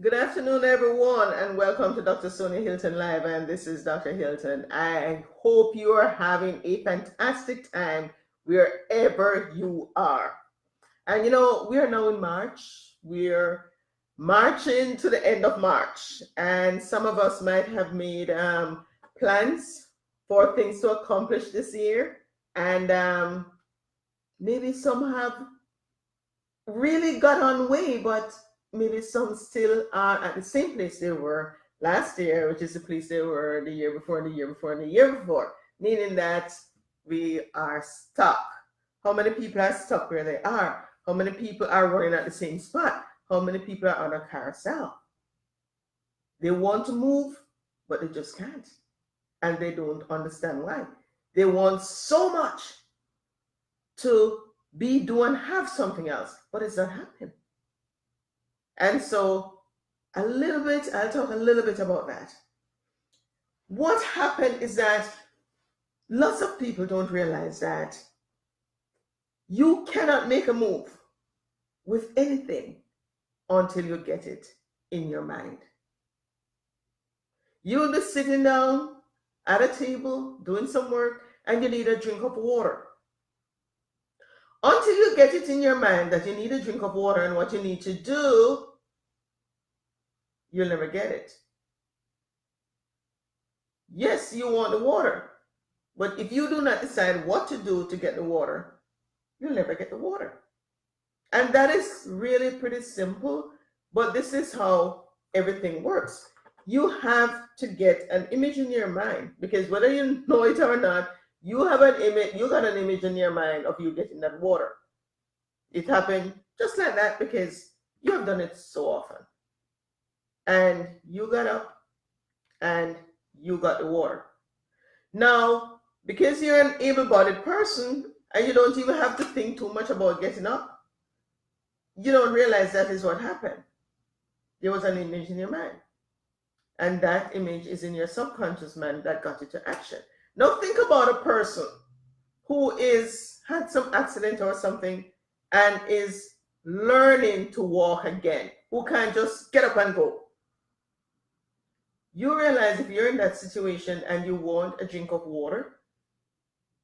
Good afternoon, everyone, and welcome to Dr. Sonya Hylton Live. And this is Dr. Hylton. I hope you are having a fantastic time wherever you are. And we are now in March. We're marching to the end of March, and some of us might have made plans for things to accomplish this year, and maybe some have really got on way, but maybe some still are at the same place they were last year, which is the place they were the year before, and the year before, and the year before, meaning that we are stuck. How many people are stuck where they are? How many people are running at the same spot? How many people are on a carousel? They want to move, but they just can't. And they don't understand why. They want so much to be, do, and have something else, but it's not happening. And so I'll talk a little bit about that. What happened is that lots of people don't realize that you cannot make a move with anything until you get it in your mind. You'll be sitting down at a table doing some work and you need a drink of water. Until you get it in your mind that you need a drink of water and what you need to do, you'll never get it. Yes, you want the water, but if you do not decide what to do to get the water, you'll never get the water. And that is really pretty simple, but this is how everything works. You have to get an image in your mind, because whether you know it or not, you have an image, you got an image in your mind of you getting that water. It happened just like that because you have done it so often. And you got up and you got the water. Now, because you're an able-bodied person and you don't even have to think too much about getting up, you don't realize that is what happened. There was an image in your mind. And that image is in your subconscious mind that got you to action. Now think about a person who had some accident or something and is learning to walk again, who can't just get up and go. You realize if you're in that situation and you want a drink of water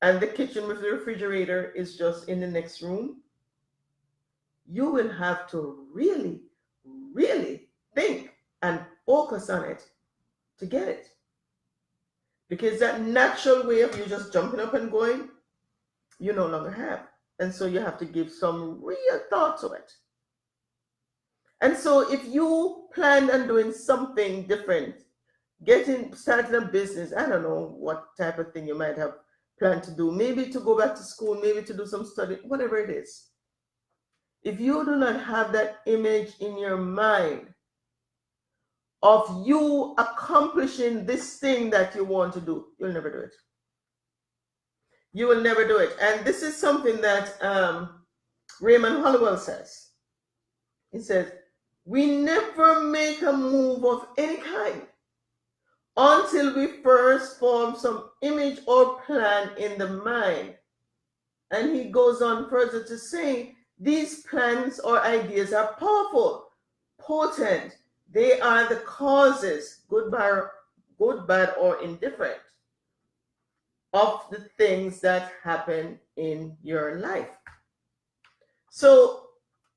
and the kitchen with the refrigerator is just in the next room, you will have to really, really think and focus on it to get it. Because that natural way of you just jumping up and going, you no longer have. And so you have to give some real thought to it. And so if you plan on doing something different, starting a business, I don't know what type of thing you might have planned to do, maybe to go back to school, maybe to do some study, whatever it is. If you do not have that image in your mind of you accomplishing this thing that you want to do, you'll never do it. You will never do it. And this is something that Raymond Hollowell says. He says, we never make a move of any kind until we first form some image or plan in the mind. And he goes on further to say, these plans or ideas are powerful, potent. They are the causes, good, bad, or indifferent, of the things that happen in your life. So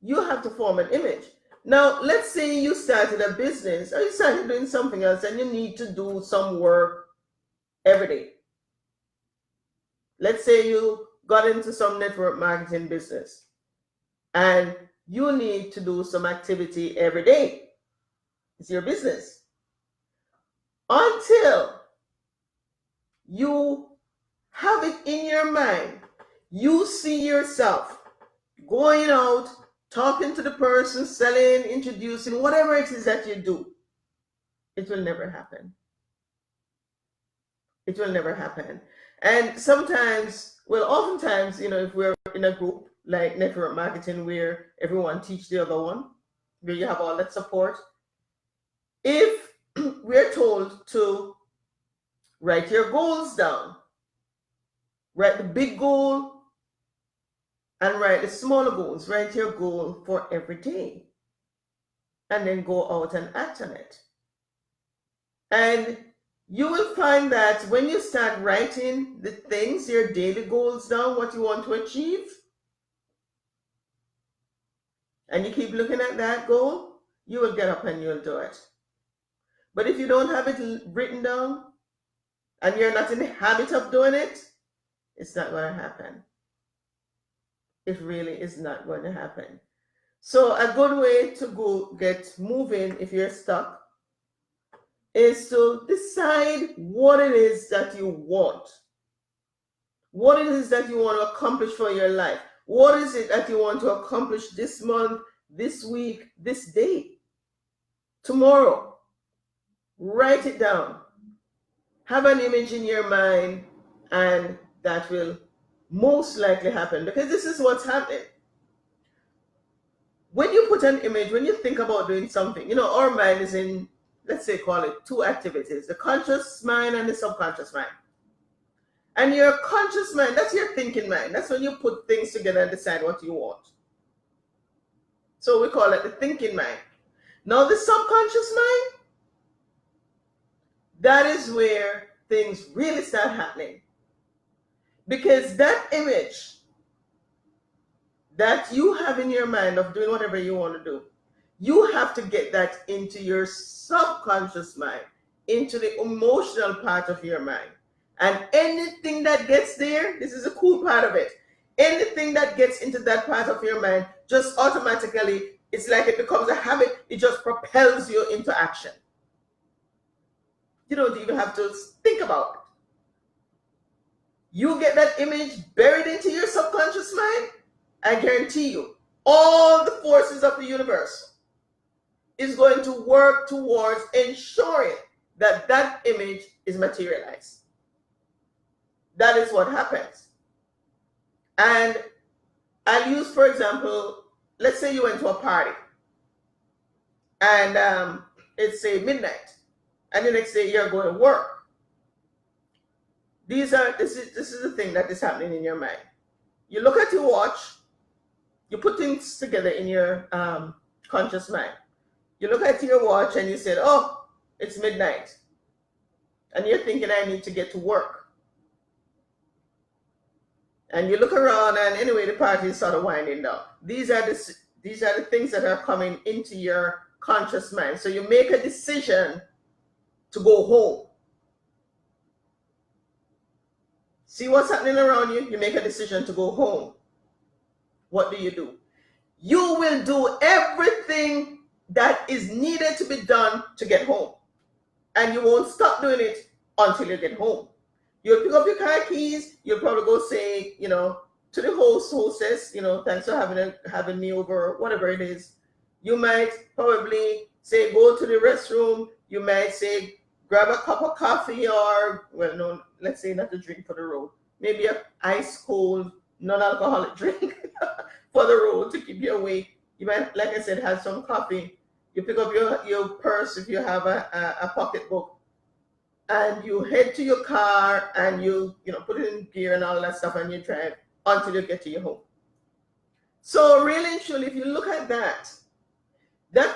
you have to form an image. Now, let's say you started a business or you started doing something else and you need to do some work every day. Let's say you got into some network marketing business and you need to do some activity every day. It's your business. Until you have it in your mind, you see yourself going out, talking to the person, selling, introducing, whatever it is that you do, it will never happen. It will never happen. And sometimes, well, oftentimes, if we're in a group like network marketing where everyone teach the other one, where you have all that support, if we're told to write your goals down, write the big goal and write the smaller goals, write your goal for every day. and then go out and act on it. And you will find that when you start writing the things, your daily goals down, what you want to achieve, and you keep looking at that goal, you will get up and you'll do it. But if you don't have it written down and you're not in the habit of doing it, it's not going to happen. It really is not going to happen. So a good way to go get moving if you're stuck is to decide what it is that you want. What it is that you want to accomplish for your life. What is it that you want to accomplish this month, this week, this day, tomorrow? Write it down. Have an image in your mind, and that will most likely happen, because this is what's happening. When you put an image, when you think about doing something, our mind is in, let's say, call it two activities, the conscious mind and the subconscious mind. And your conscious mind, that's your thinking mind. That's when you put things together and decide what you want. So we call it the thinking mind. Now the subconscious mind, that is where things really start happening. Because that image that you have in your mind of doing whatever you want to do, you have to get that into your subconscious mind, into the emotional part of your mind. And anything that gets there, this is a cool part of it, anything that gets into that part of your mind, just automatically, it's like it becomes a habit, it just propels you into action. You don't even have to think about it. You get that image buried into your subconscious mind, I guarantee you, all the forces of the universe is going to work towards ensuring that that image is materialized. That is what happens. And I'll use, for example, let's say you went to a party and it's say midnight, and the next day you're going to work. This is the thing that is happening in your mind. You look at your watch, you put things together in your conscious mind. You look at your watch and you said, oh, it's midnight. And you're thinking, I need to get to work. And you look around and anyway, the party is sort of winding down. These are the things that are coming into your conscious mind. So you make a decision to go home. See what's happening around you? You make a decision to go home. What do? You will do everything that is needed to be done to get home. And you won't stop doing it until you get home. You'll pick up your car keys. You'll probably go say, to the hostess, thanks for having me over, whatever it is. You might probably say, go to the restroom. You might say, grab a cup of coffee or, well, no, let's say not a drink for the road. Maybe an ice cold, non-alcoholic drink for the road to keep you awake. You might, like I said, have some coffee. You pick up your purse if you have a pocketbook. And you head to your car and you put it in gear and all that stuff and you drive until you get to your home. So really and truly, if you look at that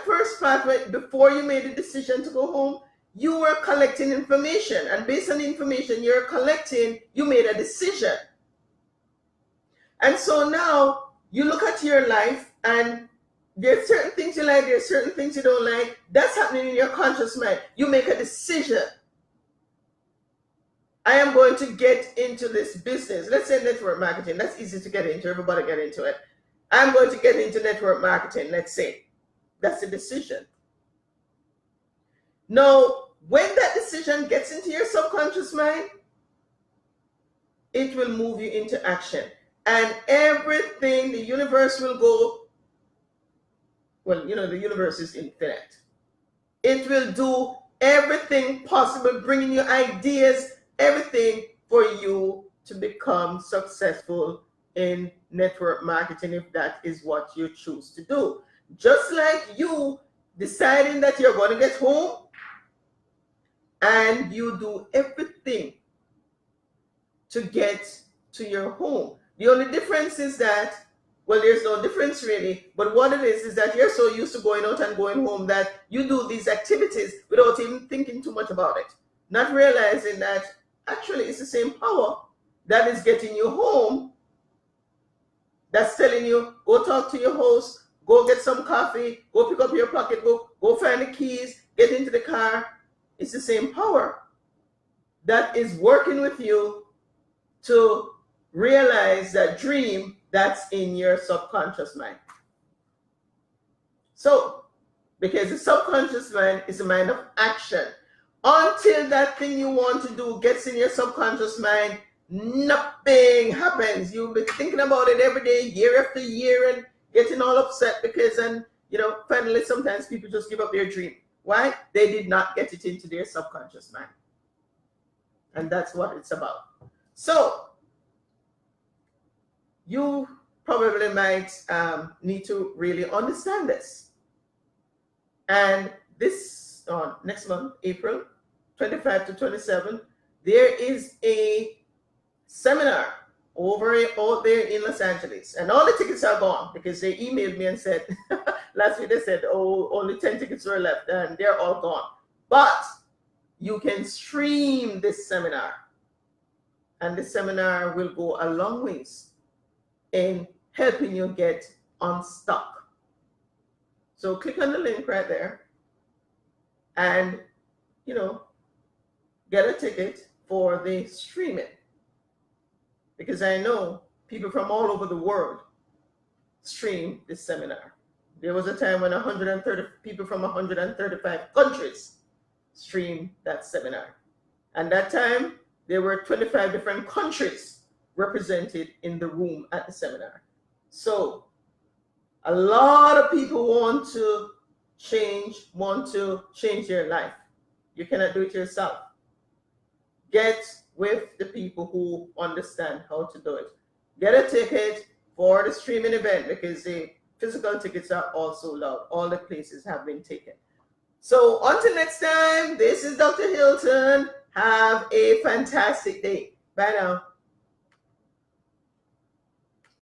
first part, before you made the decision to go home, you were collecting information. And based on the information you're collecting, you made a decision. And so now you look at your life and there's certain things you like, there's certain things you don't like. That's happening in your conscious mind. You make a decision. I am going to get into this business. Let's say network marketing. That's easy to get into. Everybody get into it. I'm going to get into network marketing, let's say. That's a decision. Now, when that decision gets into your subconscious mind, it will move you into action. And everything, the universe will go, well, the universe is infinite. It will do everything possible, bringing you ideas, everything for you to become successful in network marketing if that is what you choose to do. Just like you deciding that you're going to get home and you do everything to get to your home. The only difference is that Well, there's no difference really, but what it is that you're so used to going out and going home that you do these activities without even thinking too much about it, not realizing that actually it's the same power that is getting you home, that's telling you, go talk to your host, go get some coffee, go pick up your pocketbook, go find the keys, get into the car. It's the same power that is working with you to realize that dream that's in your subconscious mind. So, because the subconscious mind is a mind of action. Until that thing you want to do gets in your subconscious mind, nothing happens. You'll be thinking about it every day, year after year, and getting all upset because, and finally, sometimes people just give up their dream. Why? They did not get it into their subconscious mind. And that's what it's about. So, you probably might need to really understand this. And this, next month, April 25 to 27, there is a seminar out there in Los Angeles. And all the tickets are gone because they emailed me and said, last week they said, oh, only 10 tickets were left and they're all gone. But you can stream this seminar. And the seminar will go a long ways in helping you get unstuck. So click on the link right there and, get a ticket for the streaming. Because I know people from all over the world stream this seminar. There was a time when 130 people from 135 countries streamed that seminar. And that time, there were 25 different countries represented in the room at the seminar. So a lot of people want to change their life. You cannot do it yourself. Get with the people who understand how to do it. Get a ticket for the streaming event because the physical tickets are also sold out. All the places have been taken. So until next time, this is Dr. Hylton. Have a fantastic day. Bye now.